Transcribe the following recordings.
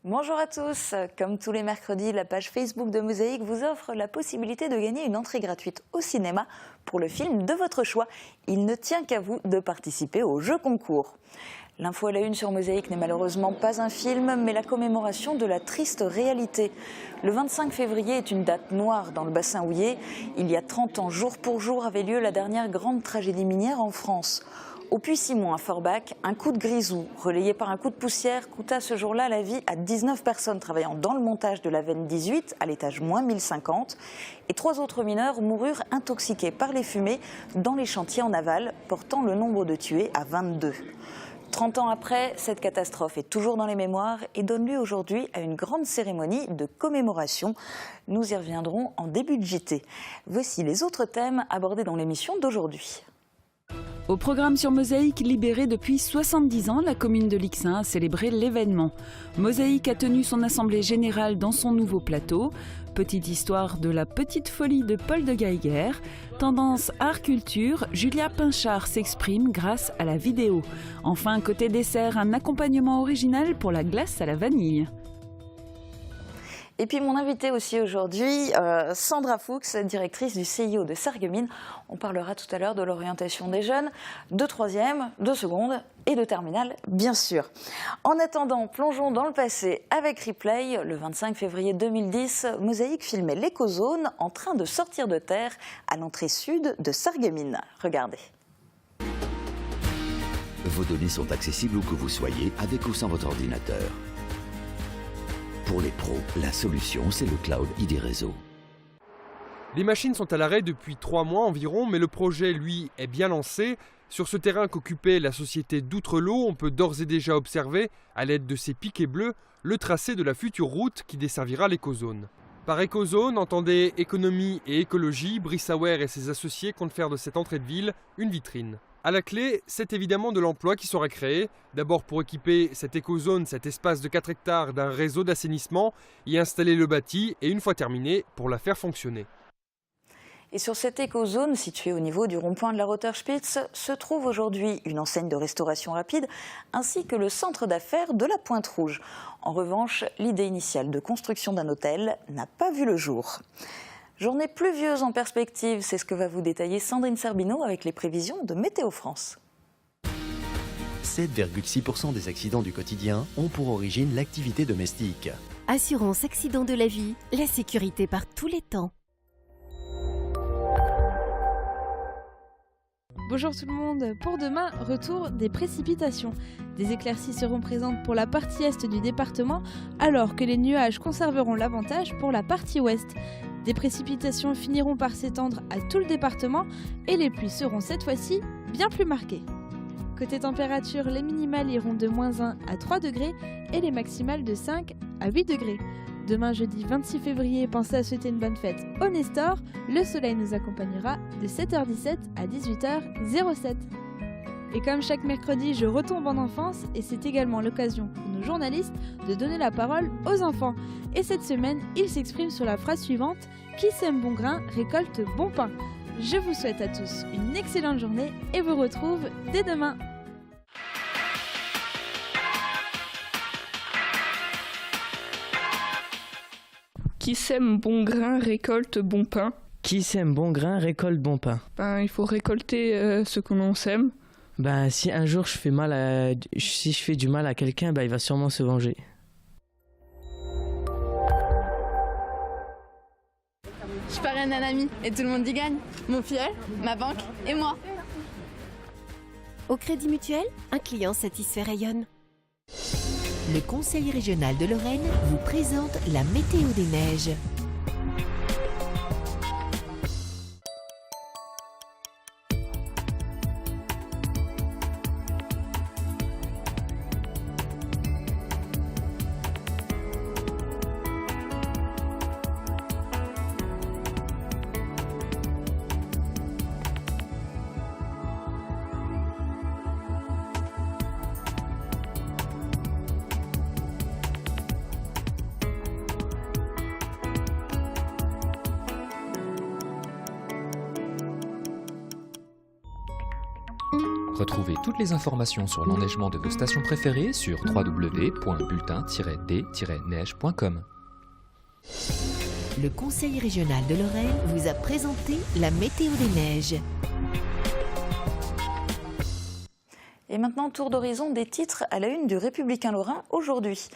Bonjour à tous, comme tous les mercredis, la page Facebook de Mosaïque vous offre la possibilité de gagner une entrée gratuite au cinéma pour le film de votre choix. Il ne tient qu'à vous de participer au jeu concours. L'info à la une sur Mosaïque n'est malheureusement pas un film, mais la commémoration de la triste réalité. Le 25 février est une date noire dans le bassin houiller. Il y a 30 ans, jour pour jour, avait lieu la dernière grande tragédie minière en France. Au Puy-Simon, à Forbach, un coup de grisou, relayé par un coup de poussière, coûta ce jour-là la vie à 19 personnes travaillant dans le montage de la veine 18, à l'étage moins 1050. Et 3 autres mineurs moururent intoxiqués par les fumées dans les chantiers en aval, portant le nombre de tués à 22. 30 ans après, cette catastrophe est toujours dans les mémoires et donne lieu aujourd'hui à une grande cérémonie de commémoration. Nous y reviendrons en début de JT. Voici les autres thèmes abordés dans l'émission d'aujourd'hui. Au programme sur Mosaïque, libérée depuis 70 ans, la commune de Lixin a célébré l'événement. Mosaïque a tenu son assemblée générale dans son nouveau plateau. Petite histoire de la petite folie de Paul de Geiger. Tendance art-culture, Julia Pinchard s'exprime grâce à la vidéo. Enfin, côté dessert, un accompagnement original pour la glace à la vanille. Et puis mon invitée aussi aujourd'hui, Sandra Fuchs, directrice du CIO de Sarreguemines. On parlera tout à l'heure de l'orientation des jeunes, de troisième, de seconde et de terminale, bien sûr. En attendant, plongeons dans le passé avec Replay. Le 25 février 2010, Mosaïque filmait l'écozone en train de sortir de terre à l'entrée sud de Sarreguemines. Regardez. Vos données sont accessibles où que vous soyez, avec ou sans votre ordinateur. Pour les pros, la solution, c'est le cloud ID Réseau. Les machines sont à l'arrêt depuis 3 mois environ, mais le projet, lui, est bien lancé. Sur ce terrain qu'occupait la société d'Outrelot, on peut d'ores et déjà observer, à l'aide de ces piquets bleus, le tracé de la future route qui desservira l'écozone. Par écozone, entendez économie et écologie, Brissauer et ses associés comptent faire de cette entrée de ville une vitrine. À la clé, c'est évidemment de l'emploi qui sera créé, d'abord pour équiper cette écozone, cet espace de 4 hectares d'un réseau d'assainissement, y installer le bâti et une fois terminé, pour la faire fonctionner. Et sur cette écozone, située au niveau du rond-point de la Rotterspitze, se trouve aujourd'hui une enseigne de restauration rapide, ainsi que le centre d'affaires de la Pointe-Rouge. En revanche, l'idée initiale de construction d'un hôtel n'a pas vu le jour. Journée pluvieuse en perspective, c'est ce que va vous détailler Sandrine Serbino avec les prévisions de Météo France. 7,6% des accidents du quotidien ont pour origine l'activité domestique. Assurance accident de la vie, la sécurité par tous les temps. Bonjour tout le monde, pour demain, retour des précipitations. Des éclaircies seront présentes pour la partie est du département, alors que les nuages conserveront l'avantage pour la partie ouest. Des précipitations finiront par s'étendre à tout le département et les pluies seront cette fois-ci bien plus marquées. Côté température, les minimales iront de -1 à 3 degrés et les maximales de 5 à 8 degrés. Demain jeudi 26 février, pensez à souhaiter une bonne fête au Nestor. Le soleil nous accompagnera de 7h17 à 18h07. Et comme chaque mercredi, je retombe en enfance et c'est également l'occasion pour nos journalistes de donner la parole aux enfants. Et cette semaine, ils s'expriment sur la phrase suivante: qui sème bon grain récolte bon pain. Je vous souhaite à tous une excellente journée et vous retrouve dès demain. Qui sème bon grain récolte bon pain. Qui sème bon grain récolte bon pain. Il faut récolter ce que l'on sème. Si un jour si je fais du mal à quelqu'un, il va sûrement se venger. Je parraine un ami et tout le monde y gagne. Mon filleul, ma banque et moi. Au Crédit Mutuel, un client satisfait rayonne. Le Conseil régional de Lorraine vous présente la météo des neiges. Retrouvez toutes les informations sur l'enneigement de vos stations préférées sur www.bulletin-d-neige.com. Le Conseil régional de Lorraine vous a présenté la météo des neiges. Et maintenant, tour d'horizon des titres à la une du Républicain lorrain aujourd'hui.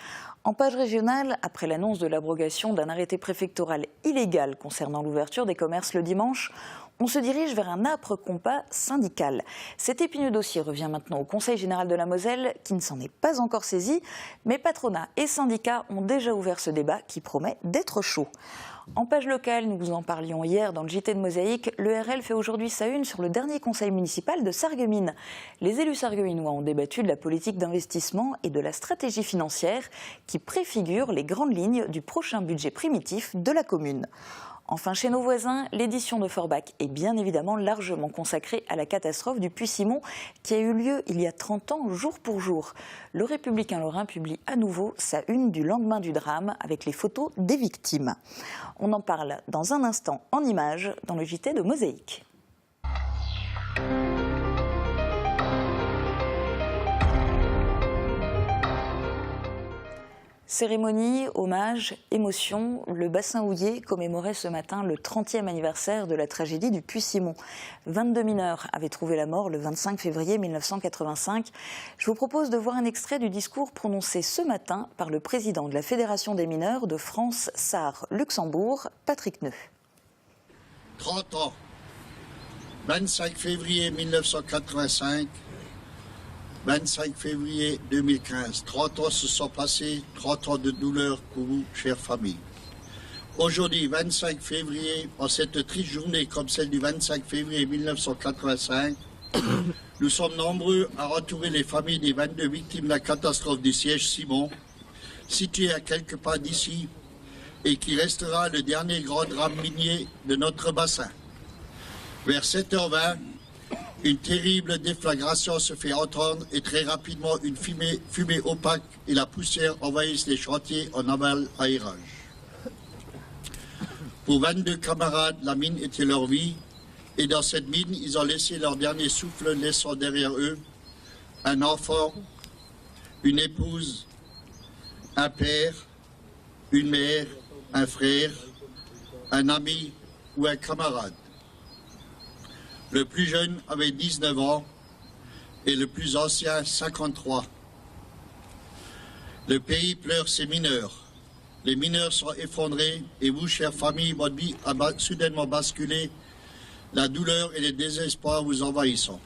En page régionale, après l'annonce de l'abrogation d'un arrêté préfectoral illégal concernant l'ouverture des commerces le dimanche, on se dirige vers un âpre combat syndical. Cet épineux dossier revient maintenant au Conseil général de la Moselle, qui ne s'en est pas encore saisi, mais patronat et syndicats ont déjà ouvert ce débat qui promet d'être chaud. En page locale, nous vous en parlions hier dans le JT de Mosaïque, le RL fait aujourd'hui sa une sur le dernier conseil municipal de Sarreguemines. Les élus sarregueminois ont débattu de la politique d'investissement et de la stratégie financière qui préfigure les grandes lignes du prochain budget primitif de la commune. Enfin, chez nos voisins, l'édition de Forbach est bien évidemment largement consacrée à la catastrophe du Puy-Simon qui a eu lieu il y a 30 ans, jour pour jour. Le Républicain lorrain publie à nouveau sa une du lendemain du drame avec les photos des victimes. On en parle dans un instant en images dans le JT de Mosaïque. Cérémonie, hommage, émotion, le bassin houillé commémorait ce matin le 30e anniversaire de la tragédie du Puy-Simon. 22 mineurs avaient trouvé la mort le 25 février 1985. Je vous propose de voir un extrait du discours prononcé ce matin par le président de la Fédération des mineurs de France, Sarre, Luxembourg, Patrick Neu. 30 ans, 25 février 1985, 25 février 2015, 30 ans se sont passés, 30 ans de douleur pour vous, chère famille. Aujourd'hui, 25 février, en cette triste journée comme celle du 25 février 1985, nous sommes nombreux à retrouver les familles des 22 victimes de la catastrophe du siège Simon, situé à quelques pas d'ici, et qui restera le dernier grand drame minier de notre bassin. Vers 7h20, une terrible déflagration se fait entendre et très rapidement une fumée opaque et la poussière envahissent les chantiers en aval aérage. Pour 22 camarades, la mine était leur vie et dans cette mine, ils ont laissé leur dernier souffle, laissant derrière eux un enfant, une épouse, un père, une mère, un frère, un ami ou un camarade. Le plus jeune avait 19 ans et le plus ancien 53. Le pays pleure ses mineurs. Les mineurs sont effondrés et vous, chère famille, votre vie a soudainement basculé. La douleur et le désespoir vous envahissant.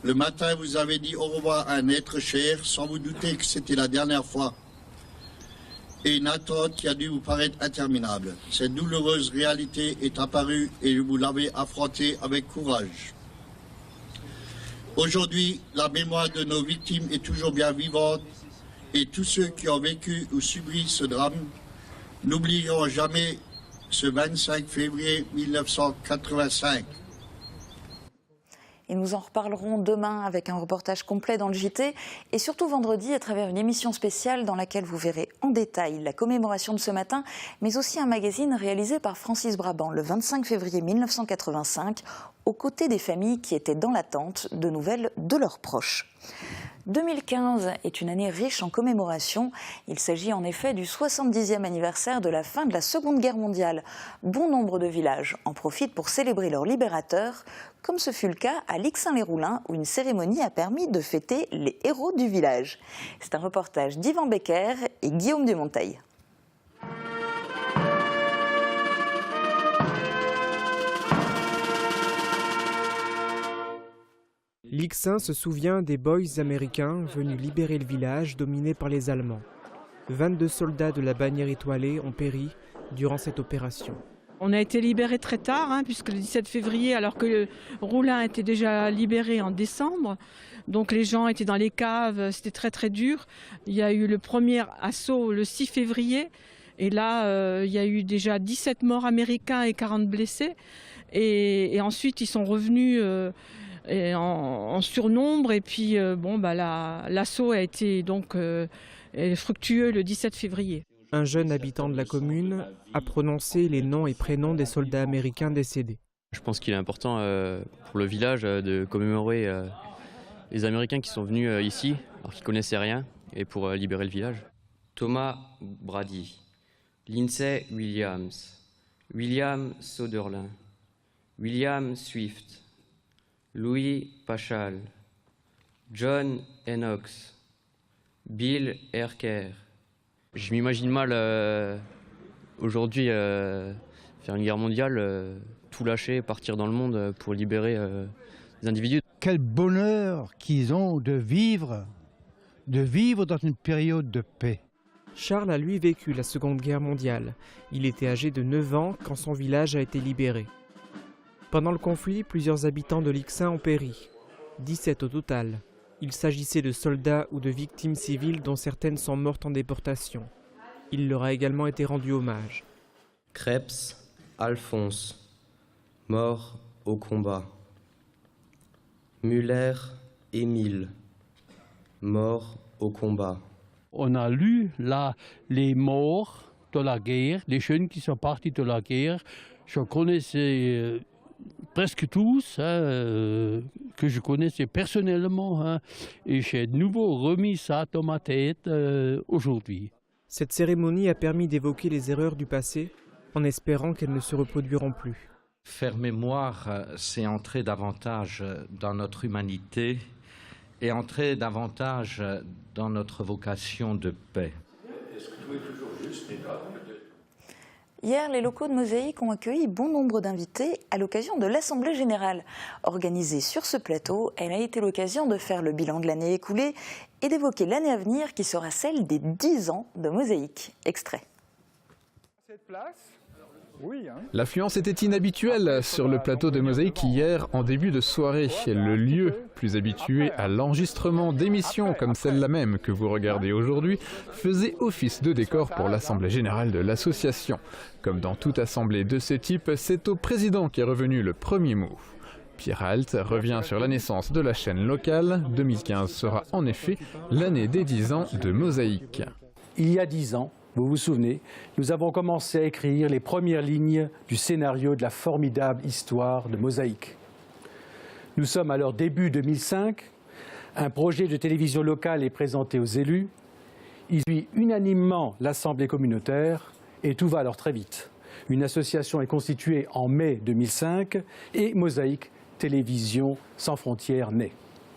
Le matin, vous avez dit au revoir à un être cher sans vous douter que c'était la dernière fois. Et une attente qui a dû vous paraître interminable. Cette douloureuse réalité est apparue et vous l'avez affrontée avec courage. Aujourd'hui, la mémoire de nos victimes est toujours bien vivante et tous ceux qui ont vécu ou subi ce drame n'oublieront jamais ce 25 février 1985. Et nous en reparlerons demain avec un reportage complet dans le JT et surtout vendredi à travers une émission spéciale dans laquelle vous verrez en détail la commémoration de ce matin, mais aussi un magazine réalisé par Francis Brabant le 25 février 1985 aux côtés des familles qui étaient dans l'attente de nouvelles de leurs proches. 2015 est une année riche en commémorations. Il s'agit en effet du 70e anniversaire de la fin de la Seconde Guerre mondiale. Bon nombre de villages en profitent pour célébrer leur libérateur, comme ce fut le cas à Lixin-les-Roulins, où une cérémonie a permis de fêter les héros du village. C'est un reportage d'Yvan Becker et Guillaume Dumonteil. Lixin se souvient des boys américains venus libérer le village dominé par les Allemands. 22 soldats de la bannière étoilée ont péri durant cette opération. On a été libérés très tard, puisque le 17 février, alors que Roulin était déjà libéré en décembre, donc les gens étaient dans les caves, c'était très très dur. Il y a eu le premier assaut le 6 février, et là il y a eu déjà 17 morts américains et 40 blessés. Et ensuite ils sont revenus en surnombre, et puis l'assaut a été donc fructueux le 17 février. Un jeune habitant de la commune a prononcé les noms et prénoms des soldats américains décédés. Je pense qu'il est important pour le village de commémorer les Américains qui sont venus ici, alors qu'ils ne connaissaient rien, et pour libérer le village. Thomas Brady, Lindsay Williams, William Soderlin, William Swift, Louis Pachal, John Enox, Bill Erker. Je m'imagine mal aujourd'hui faire une guerre mondiale, tout lâcher, partir dans le monde pour libérer des individus. Quel bonheur qu'ils ont de vivre dans une période de paix. Charles a lui vécu la Seconde Guerre mondiale. Il était âgé de 9 ans quand son village a été libéré. Pendant le conflit, plusieurs habitants de Lixin ont péri. 17 au total. Il s'agissait de soldats ou de victimes civiles dont certaines sont mortes en déportation. Il leur a également été rendu hommage. Krebs, Alphonse, mort au combat. Muller, Émile, mort au combat. On a lu là les morts de la guerre, les jeunes qui sont partis de la guerre. Je connaissais presque tous, que je connaissais personnellement, et j'ai de nouveau remis ça dans ma tête aujourd'hui. Cette cérémonie a permis d'évoquer les erreurs du passé, en espérant qu'elles ne se reproduiront plus. Faire mémoire, c'est entrer davantage dans notre humanité et entrer davantage dans notre vocation de paix. Est-ce que tout est toujours juste, Hier, les locaux de Mosaïque ont accueilli bon nombre d'invités à l'occasion de l'Assemblée Générale. Organisée sur ce plateau, elle a été l'occasion de faire le bilan de l'année écoulée et d'évoquer l'année à venir qui sera celle des 10 ans de Mosaïque. Extrait. L'affluence était inhabituelle sur le plateau de Mosaïque hier en début de soirée. Le lieu, plus habitué à l'enregistrement d'émissions comme celle-là même que vous regardez aujourd'hui, faisait office de décor pour l'Assemblée Générale de l'association. Comme dans toute assemblée de ce type, c'est au président qu'est revenu le premier mot. Pierre Alt revient sur la naissance de la chaîne locale. 2015 sera en effet l'année des 10 ans de Mosaïque. Il y a 10 ans, vous vous souvenez, nous avons commencé à écrire les premières lignes du scénario de la formidable histoire de Mosaïque. Nous sommes alors début 2005, un projet de télévision locale est présenté aux élus, il suit unanimement l'Assemblée communautaire et tout va alors très vite. Une association est constituée en mai 2005 et Mosaïque Télévision sans frontières naît.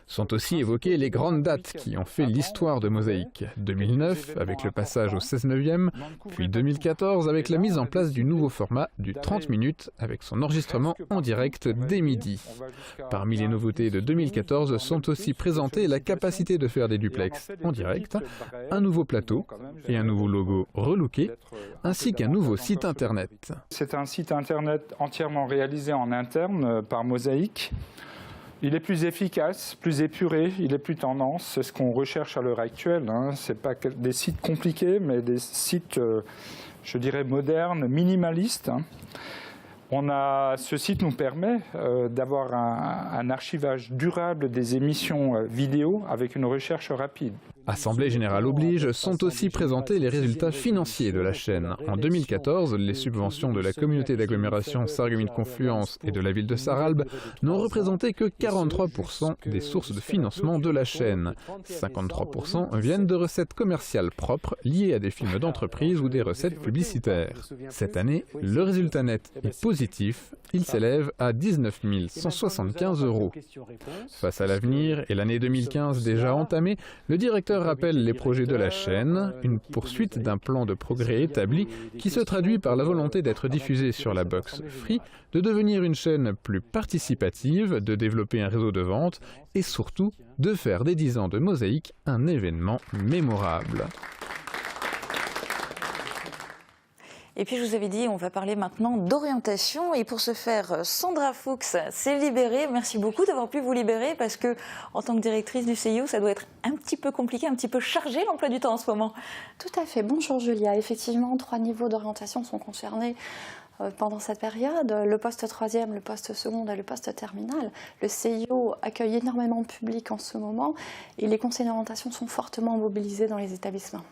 Sont aussi évoquées les grandes dates qui ont fait l'histoire de Mosaïque. 2009 avec le passage au 16/9e, puis 2014 avec la mise en place du nouveau format du 30 minutes avec son enregistrement en direct dès midi. Parmi les nouveautés de 2014 sont aussi présentées la capacité de faire des duplex en direct, un nouveau plateau et un nouveau logo relooké, ainsi qu'un nouveau site internet. C'est un site internet entièrement réalisé en interne par Mosaïque. Il est plus efficace, plus épuré, il est plus tendance. C'est ce qu'on recherche à l'heure actuelle. Ce n'est pas des sites compliqués, mais des sites, je dirais, modernes, minimalistes. Ce site nous permet d'avoir un archivage durable des émissions vidéo avec une recherche rapide. Assemblée Générale oblige, sont aussi présentés les résultats financiers de la chaîne. En 2014, les subventions de la communauté d'agglomération Sarreguemines-Confluence et de la ville de Sarralbe n'ont représenté que 43% des sources de financement de la chaîne. 53% viennent de recettes commerciales propres liées à des films d'entreprise ou des recettes publicitaires. Cette année, le résultat net est positif, il s'élève à 19 175 €. Face à l'avenir et l'année 2015 déjà entamée, le directeur rappelle les projets de la chaîne, une poursuite d'un plan de progrès établi qui se traduit par la volonté d'être diffusée sur la box Free, de devenir une chaîne plus participative, de développer un réseau de vente et surtout de faire des 10 ans de Mosaïque un événement mémorable. Et puis je vous avais dit, on va parler maintenant d'orientation. Et pour ce faire, Sandra Fuchs s'est libérée. Merci beaucoup d'avoir pu vous libérer parce que, en tant que directrice du CIO, ça doit être un petit peu compliqué, un petit peu chargé l'emploi du temps en ce moment. Tout à fait. Bonjour Julia. Effectivement, 3 niveaux d'orientation sont concernés pendant cette période. Le poste 3e, le poste second et le poste terminal. Le CIO accueille énormément de public en ce moment et les conseils d'orientation sont fortement mobilisés dans les établissements.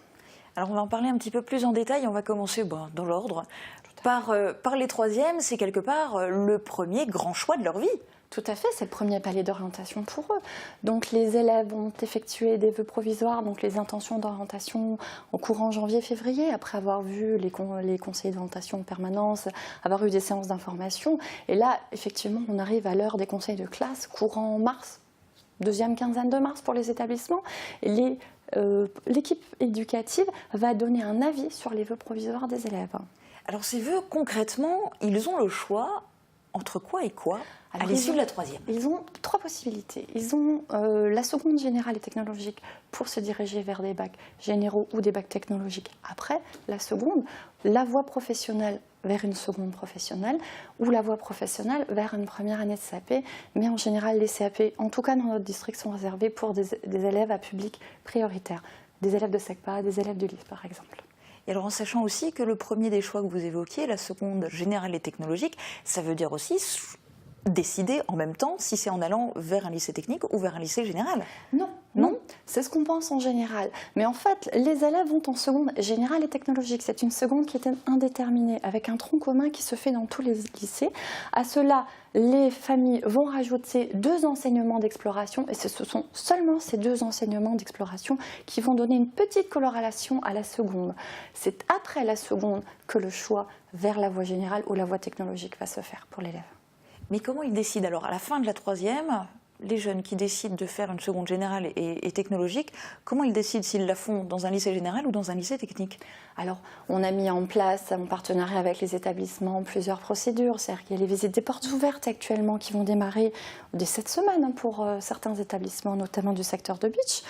Alors on va en parler un petit peu plus en détail, on va commencer dans l'ordre. Par les troisièmes, c'est quelque part le premier grand choix de leur vie. Tout à fait, c'est le premier palier d'orientation pour eux. Donc les élèves vont effectuer des vœux provisoires, donc les intentions d'orientation au courant janvier-février, après avoir vu les conseillers d'orientation en permanence, avoir eu des séances d'information. Et là, effectivement, on arrive à l'heure des conseils de classe, courant mars, deuxième quinzaine de mars pour les établissements. Et l'équipe éducative va donner un avis sur les vœux provisoires des élèves. Alors ces vœux, concrètement, ils ont le choix entre quoi et quoi à l'issue de la troisième? Ils ont trois possibilités. Ils ont la seconde générale et technologique pour se diriger vers des bacs généraux ou des bacs technologiques après la seconde, la voie professionnelle vers une seconde professionnelle ou la voie professionnelle vers une première année de CAP. Mais en général, les CAP, en tout cas dans notre district, sont réservés pour des élèves à public prioritaire. Des élèves de SECPA, des élèves de LIS par exemple. Et alors en sachant aussi que le premier des choix que vous évoquiez, la seconde générale et technologique, ça veut dire aussi décider en même temps si c'est en allant vers un lycée technique ou vers un lycée général. Non, c'est ce qu'on pense en général. Mais en fait, les élèves vont en seconde générale et technologique. C'est une seconde qui est indéterminée, avec un tronc commun qui se fait dans tous les lycées. À cela, les familles vont rajouter 2 enseignements d'exploration, et ce sont seulement ces 2 enseignements d'exploration qui vont donner une petite coloration à la seconde. C'est après la seconde que le choix vers la voie générale ou la voie technologique va se faire pour l'élève. Mais comment ils décident alors à la fin de la troisième? Les jeunes qui décident de faire une seconde générale et technologique, comment ils décident s'ils la font dans un lycée général ou dans un lycée technique? Alors, on a mis en place, en partenariat avec les établissements, plusieurs procédures. C'est-à-dire qu'il y a les visites des portes ouvertes actuellement qui vont démarrer dès cette semaine pour certains établissements, notamment du secteur de Beach,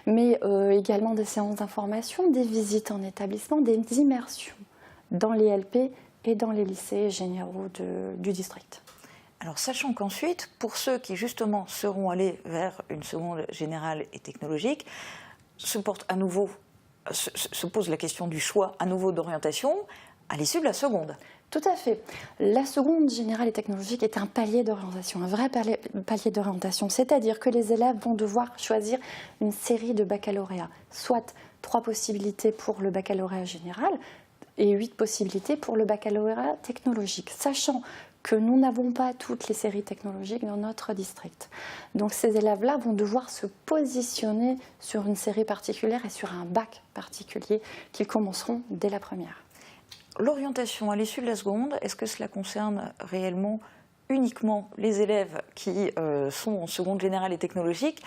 mais également des séances d'information, des visites en établissement, des immersions dans les LP et dans les lycées généraux du district. Alors, sachant qu'ensuite, pour ceux qui justement seront allés vers une seconde générale et technologique, se pose la question du choix à nouveau d'orientation à l'issue de la seconde. Tout à fait. La seconde générale et technologique est un palier d'orientation, un vrai palier d'orientation. C'est-à-dire que les élèves vont devoir choisir une série de baccalauréats, soit 3 possibilités pour le baccalauréat général et 8 possibilités pour le baccalauréat technologique, sachant que nous n'avons pas toutes les séries technologiques dans notre district. Donc ces élèves-là vont devoir se positionner sur une série particulière et sur un bac particulier qu'ils commenceront dès la première. L'orientation à l'issue de la seconde, est-ce que cela concerne réellement uniquement les élèves qui sont en seconde générale et technologique?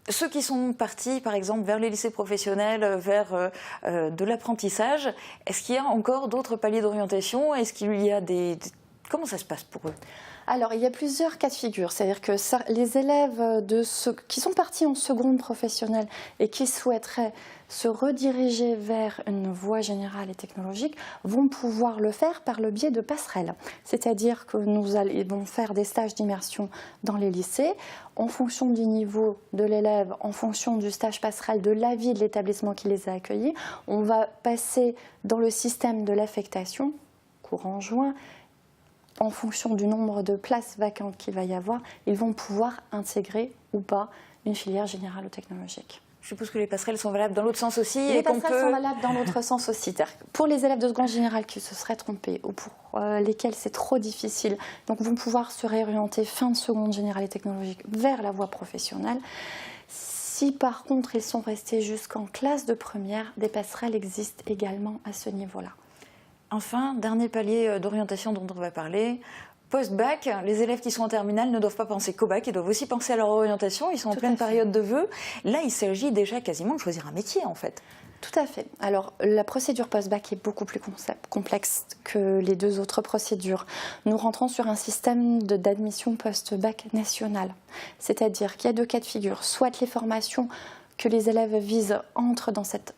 Ceux qui sont partis, par exemple, vers les lycées professionnels, vers de l'apprentissage, est-ce qu'il y a encore d'autres paliers d'orientation? Est-ce qu'il y a Comment ça se passe pour eux? Alors, il y a plusieurs cas de figure. C'est-à-dire que les élèves qui sont partis en seconde professionnelle et qui souhaiteraient se rediriger vers une voie générale et technologique vont pouvoir le faire par le biais de passerelles. C'est-à-dire que nous allons faire des stages d'immersion dans les lycées en fonction du niveau de l'élève, en fonction du stage passerelle, de l'avis de l'établissement qui les a accueillis. On va passer dans le système de l'affectation, courant juin. En fonction du nombre de places vacantes qu'il va y avoir, ils vont pouvoir intégrer ou pas une filière générale ou technologique. Je suppose que les passerelles sont valables dans l'autre sens aussi. Les passerelles sont valables dans l'autre sens aussi. Pour les élèves de seconde générale qui se seraient trompés ou pour lesquels c'est trop difficile, donc vont pouvoir se réorienter fin de seconde générale et technologique vers la voie professionnelle. Si par contre ils sont restés jusqu'en classe de première, des passerelles existent également à ce niveau-là. Enfin, dernier palier d'orientation dont on va parler, post-bac, les élèves qui sont en terminale ne doivent pas penser qu'au bac, ils doivent aussi penser à leur orientation, ils sont en pleine période de vœux. Là, il s'agit déjà quasiment de choisir un métier en fait. Tout à fait. Alors, la procédure post-bac est beaucoup plus complexe que les 2 autres procédures. Nous rentrons sur un système d'admission post-bac national. C'est-à-dire qu'il y a 2 cas de figure. Soit les formations que les élèves visent entrent dans cette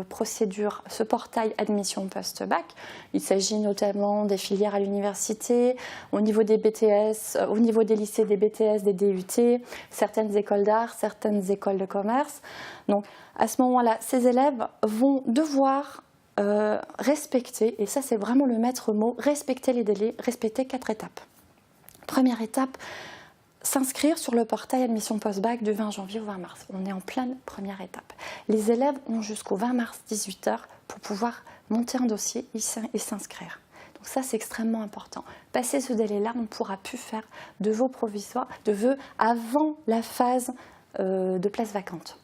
procédure, ce portail admission post-bac. Il s'agit notamment des filières à l'université, au niveau des BTS, au niveau des lycées, des BTS, des DUT, certaines écoles d'art, certaines écoles de commerce. Donc, à ce moment-là, ces élèves vont devoir respecter, et ça c'est vraiment le maître mot, respecter les délais, respecter 4 étapes. Première étape, s'inscrire sur le portail admission post-bac du 20 janvier au 20 mars. On est en pleine première étape. Les élèves ont jusqu'au 20 mars 18h pour pouvoir monter un dossier et s'inscrire. Donc ça, c'est extrêmement important. Passé ce délai-là, on ne pourra plus faire de vœux provisoires, de vœux avant la phase de place vacante.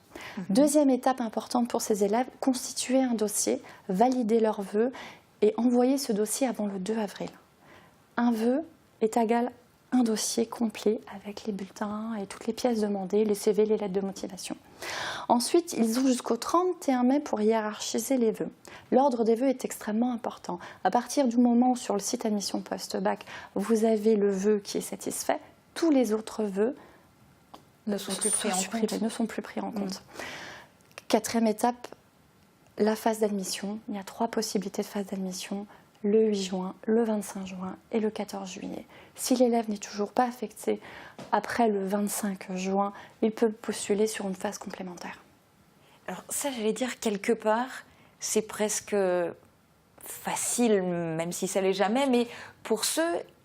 Deuxième étape importante pour ces élèves, constituer un dossier, valider leurs vœux et envoyer ce dossier avant le 2 avril. Un vœu est égal à un dossier complet avec les bulletins et toutes les pièces demandées, les CV, les lettres de motivation. Ensuite, ils ont jusqu'au 31 mai pour hiérarchiser les vœux. L'ordre des vœux est extrêmement important. À partir du moment où sur le site admission post-bac, vous avez le vœu qui est satisfait, tous les autres vœux ne sont plus pris en compte. Quatrième étape, la phase d'admission. Il y a 3 possibilités de phase d'admission, le 8 juin, le 25 juin et le 14 juillet. Si l'élève n'est toujours pas affecté après le 25 juin, il peut postuler sur une phase complémentaire. Alors ça, j'allais dire, quelque part, c'est presque facile, même si ça l'est jamais, mais pour ceux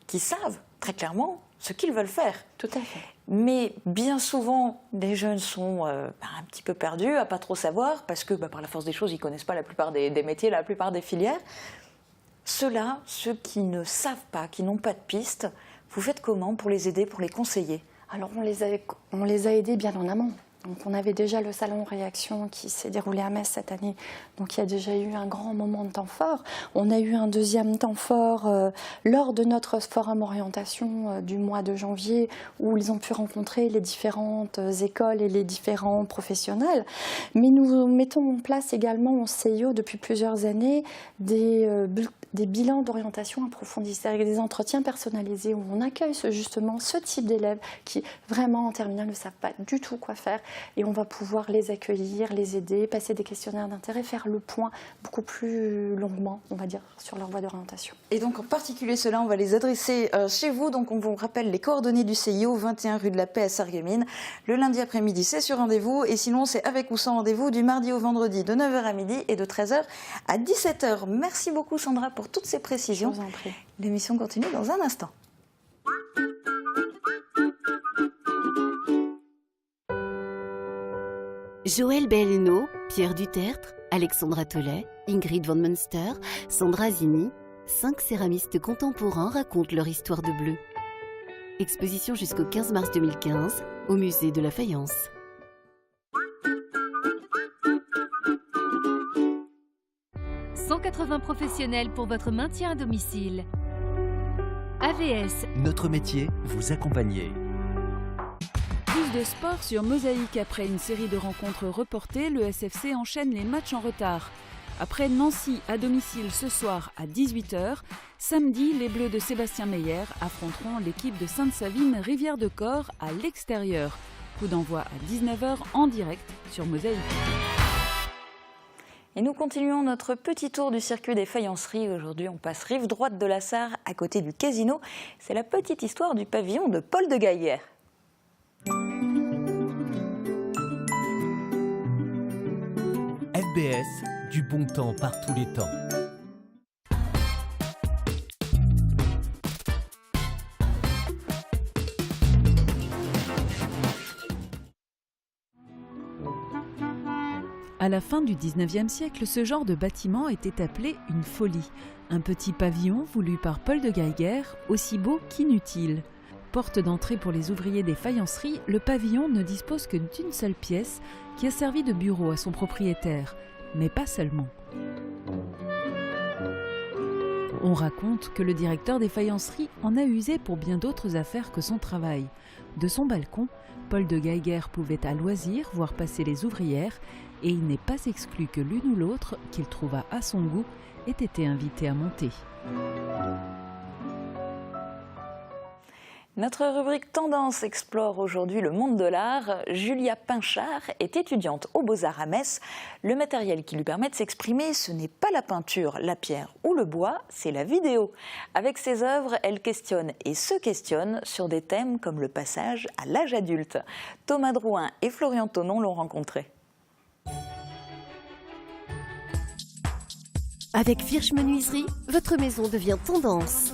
qui savent très clairement ce qu'ils veulent faire. Tout à fait. Mais bien souvent, les jeunes sont un petit peu perdus, à pas trop savoir, parce que par la force des choses, ils ne connaissent pas la plupart des métiers, la plupart des filières. Ceux-là, ceux qui ne savent pas, qui n'ont pas de piste, vous faites comment pour les aider, pour les conseiller? Alors on les a aidés bien en amont. Donc on avait déjà le salon Réaction qui s'est déroulé à Metz cette année. Donc il y a déjà eu un grand moment de temps fort. On a eu un deuxième temps fort lors de notre forum orientation du mois de janvier où ils ont pu rencontrer les différentes écoles et les différents professionnels. Mais nous mettons en place également au CIO depuis plusieurs années des bilans d'orientation approfondis, c'est-à-dire des entretiens personnalisés où on accueille justement ce type d'élèves qui vraiment en terminale ne savent pas du tout quoi faire. Et on va pouvoir les accueillir, les aider, passer des questionnaires d'intérêt, faire le point beaucoup plus longuement, on va dire, sur leur voie d'orientation. Et donc en particulier ceux-là, on va les adresser chez vous. Donc on vous rappelle les coordonnées du CIO, 21 rue de la Paix à Sarreguemines. Le lundi après-midi, c'est sur rendez-vous. Et sinon, c'est avec ou sans rendez-vous du mardi au vendredi de 9h à midi et de 13h à 17h. Merci beaucoup Sandra pour toutes ces précisions. Je vous en prie. L'émission continue dans un instant. Joël Belleno, Pierre Dutertre, Alexandra Tollet, Ingrid Van Munster, Sandra Zini, 5 céramistes contemporains racontent leur histoire de bleu. Exposition jusqu'au 15 mars 2015 au musée de la Faïence. « 180 professionnels pour votre maintien à domicile. AVS. Notre métier, vous accompagner. Plus de sport sur Mosaïque. Après une série de rencontres reportées, le SFC enchaîne les matchs en retard. Après Nancy à domicile ce soir à 18h, samedi, les Bleus de Sébastien Meyer affronteront l'équipe de Sainte-Savine Rivière-de-Corps à l'extérieur. Coup d'envoi à 19h en direct sur Mosaïque. Et nous continuons notre petit tour du circuit des faïenceries. Aujourd'hui, on passe rive droite de la Sarre, à côté du casino. C'est la petite histoire du pavillon de Paul de Gaillère. FBS, du bon temps par tous les temps. À la fin du 19e siècle, ce genre de bâtiment était appelé une folie. Un petit pavillon voulu par Paul de Gaillère, aussi beau qu'inutile. Porte d'entrée pour les ouvriers des faïenceries, le pavillon ne dispose que d'une seule pièce qui a servi de bureau à son propriétaire, mais pas seulement. On raconte que le directeur des faïenceries en a usé pour bien d'autres affaires que son travail. De son balcon, Paul de Gaillère pouvait à loisir voir passer les ouvrières et il n'est pas exclu que l'une ou l'autre, qu'il trouva à son goût, ait été invitée à monter. Notre rubrique Tendance explore aujourd'hui le monde de l'art. Julia Pinchard est étudiante aux Beaux-Arts à Metz. Le matériel qui lui permet de s'exprimer, ce n'est pas la peinture, la pierre ou le bois, c'est la vidéo. Avec ses œuvres, elle questionne et se questionne sur des thèmes comme le passage à l'âge adulte. Thomas Drouin et Florian Tonon l'ont rencontré. Avec Firch Menuiserie, votre maison devient tendance.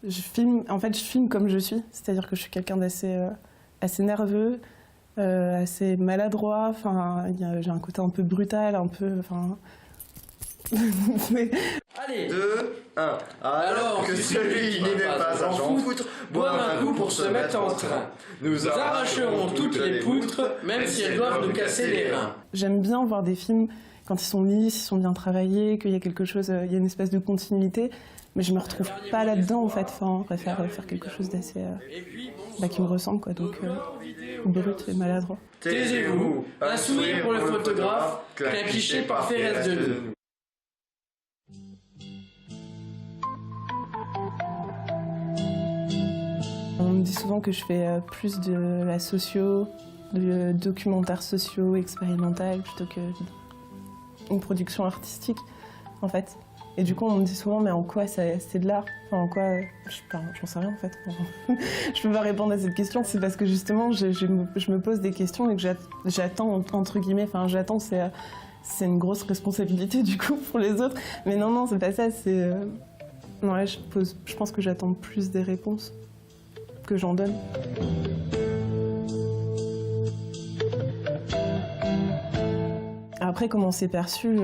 je filme comme je suis, c'est-à-dire que je suis quelqu'un d'assez assez nerveux, assez maladroit, enfin, j'ai un côté un peu brutal, un peu... Enfin... Allez, 2, 1. Alors que celui qui n'est pas un Jean Foutre boive un coup pour se mettre en train. Nous arracherons toutes les poutres, même si elles doivent nous casser les reins. J'aime bien voir des films quand ils sont lisses, ils sont bien travaillés, qu'il y a quelque chose, il y a une espèce de continuité, mais je me retrouve pas là-dedans en fait. Enfin, je préfère faire quelque chose d'assez qui me ressemble, quoi. Donc brut et maladroit. Taisez-vous, un sourire pour le photographe, qu'un cliché parfait reste de nous. On me dit souvent que je fais plus de la socio, de documentaire socio, expérimental, plutôt qu'une production artistique, en fait. Et du coup, on me dit souvent, mais en quoi c'est de l'art? Enfin, en quoi... J'en sais rien, en fait. Je peux pas répondre à cette question, c'est parce que justement, je me pose des questions et que j'attends, entre guillemets, enfin, j'attends, c'est une grosse responsabilité, du coup, pour les autres. Mais non, c'est pas ça, c'est... Non, là, je pense que j'attends plus des réponses que j'en donne. Après, comment c'est perçu,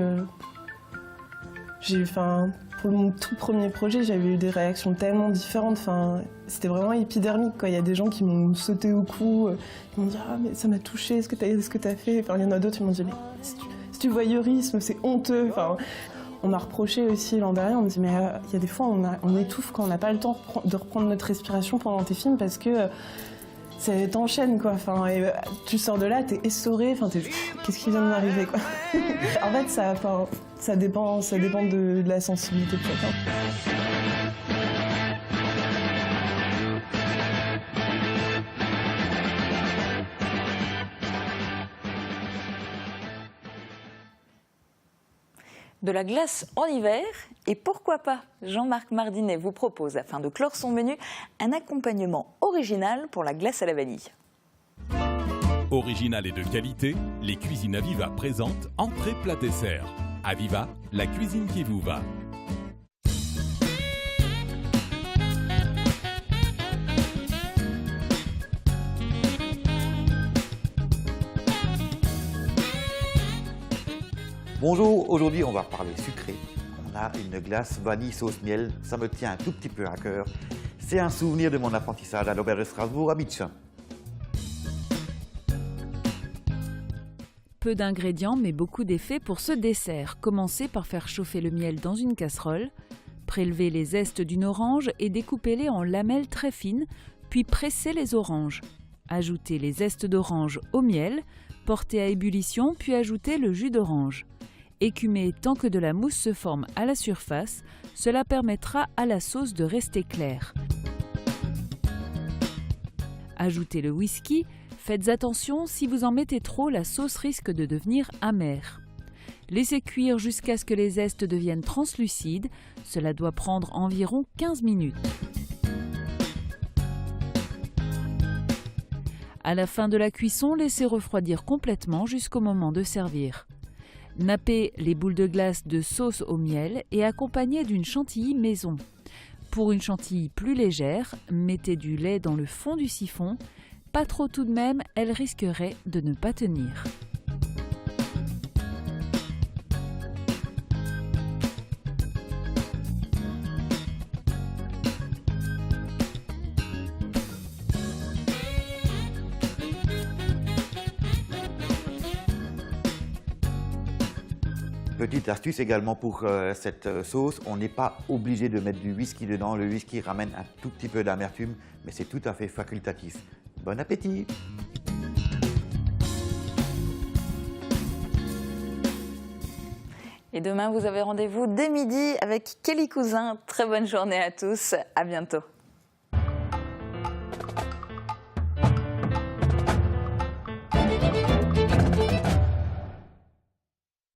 pour mon tout premier projet, j'avais eu des réactions tellement différentes. C'était vraiment épidermique, quoi. Il y a des gens qui m'ont sauté au cou, qui m'ont dit « Ah, mais ça m'a touché, ce que t'as fait ». Il y en a d'autres qui m'ont dit « Mais c'est du voyeurisme, c'est honteux ». On m'a reproché aussi l'an dernier, on me dit mais il y a des fois on étouffe quand on n'a pas le temps de reprendre notre respiration pendant tes films parce que ça t'enchaîne, quoi. Et tu sors de là, t'es essoré, qu'est-ce qui vient de m'arriver, quoi. En fait ça dépend de la sensibilité de chacun. De la glace en hiver, et pourquoi pas, Jean-Marc Mardinet vous propose, afin de clore son menu, un accompagnement original pour la glace à la vanille. Original et de qualité, les cuisines Aviva présentent entrée, plat, dessert. Aviva, la cuisine qui vous va. Bonjour, aujourd'hui on va parler sucré. On a une glace vanille sauce miel, ça me tient un tout petit peu à cœur. C'est un souvenir de mon apprentissage à l'Auberge de Strasbourg à Bitche. Peu d'ingrédients mais beaucoup d'effets pour ce dessert. Commencez par faire chauffer le miel dans une casserole, prélevez les zestes d'une orange et découpez-les en lamelles très fines, puis pressez les oranges. Ajoutez les zestes d'orange au miel, portez à ébullition puis ajoutez le jus d'orange. Écumez tant que de la mousse se forme à la surface, cela permettra à la sauce de rester claire. Ajoutez le whisky, faites attention, si vous en mettez trop, la sauce risque de devenir amère. Laissez cuire jusqu'à ce que les zestes deviennent translucides, cela doit prendre environ 15 minutes. À la fin de la cuisson, laissez refroidir complètement jusqu'au moment de servir. Nappez les boules de glace de sauce au miel et accompagnez d'une chantilly maison. Pour une chantilly plus légère, mettez du lait dans le fond du siphon. Pas trop tout de même, elle risquerait de ne pas tenir. Petite astuce également pour cette sauce, on n'est pas obligé de mettre du whisky dedans. Le whisky ramène un tout petit peu d'amertume, mais c'est tout à fait facultatif. Bon appétit! Et demain, vous avez rendez-vous dès midi avec Kelly Cousin. Très bonne journée à tous, à bientôt.